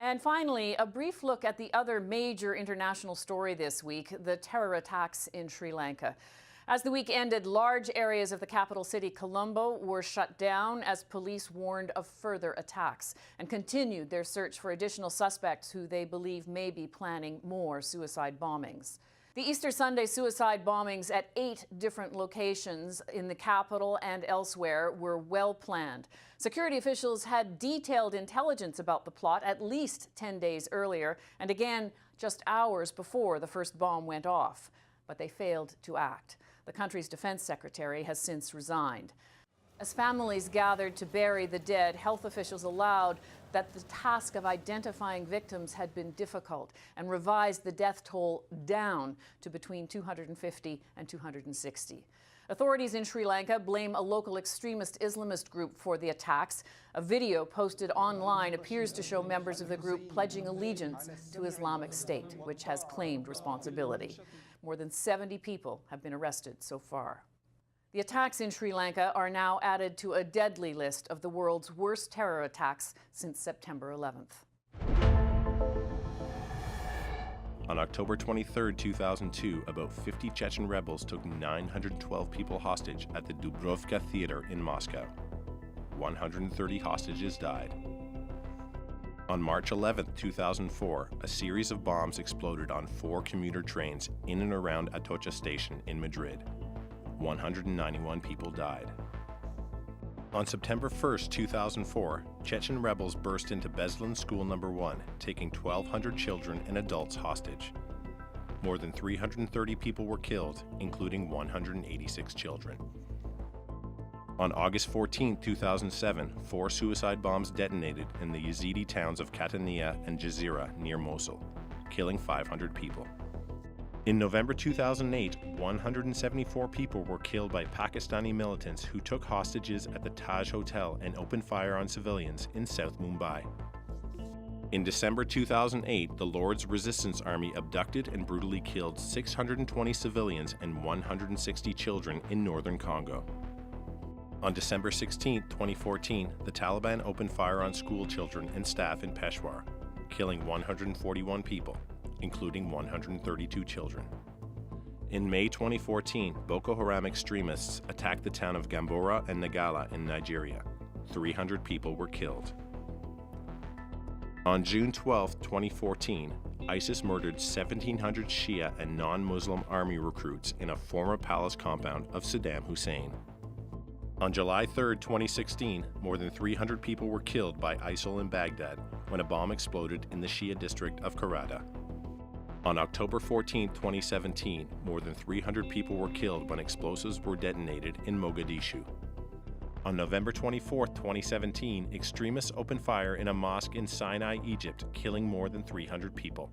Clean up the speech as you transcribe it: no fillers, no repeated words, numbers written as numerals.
And finally, a brief look at the other major international story this week, the terror attacks in Sri Lanka. As the week ended, large areas of the capital city, Colombo, were shut down as police warned of further attacks and continued their search for additional suspects who they believe may be planning more suicide bombings. The Easter Sunday suicide bombings at 8 different locations in the capital and elsewhere were well planned. Security officials had detailed intelligence about the plot at least 10 days earlier, and again just hours before the first bomb went off. But they failed to act. The country's defense secretary has since resigned. As families gathered to bury the dead, health officials allowed that the task of identifying victims had been difficult and revised the death toll down to between 250 and 260. Authorities in Sri Lanka blame a local extremist Islamist group for the attacks. A video posted online appears to show members of the group pledging allegiance to Islamic State, which has claimed responsibility. More than 70 people have been arrested so far. The attacks in Sri Lanka are now added to a deadly list of the world's worst terror attacks since September 11th. On October 23, 2002, about 50 Chechen rebels took 912 people hostage at the Dubrovka Theater in Moscow. 130 hostages died. On March 11, 2004, a series of bombs exploded on 4 commuter trains in and around Atocha station in Madrid. 191 people died. On September 1, 2004, Chechen rebels burst into Beslan School No. 1, taking 1,200 children and adults hostage. More than 330 people were killed, including 186 children. On August 14, 2007, 4 suicide bombs detonated in the Yazidi towns of Catania and Jazeera near Mosul, killing 500 people. In November 2008, 174 people were killed by Pakistani militants who took hostages at the Taj Hotel and opened fire on civilians in South Mumbai. In December 2008, the Lord's Resistance Army abducted and brutally killed 620 civilians and 160 children in northern Congo. On December 16, 2014, the Taliban opened fire on school children and staff in Peshawar, killing 141 people, including 132 children. In May 2014, Boko Haram extremists attacked the town of Gambora and Nagala in Nigeria. 300 people were killed. On June 12, 2014, ISIS murdered 1,700 Shia and non-Muslim army recruits in a former palace compound of Saddam Hussein. On July 3, 2016, more than 300 people were killed by ISIL in Baghdad when a bomb exploded in the Shia district of Karada. On October 14, 2017, more than 300 people were killed when explosives were detonated in Mogadishu. On November 24, 2017, extremists opened fire in a mosque in Sinai, Egypt, killing more than 300 people.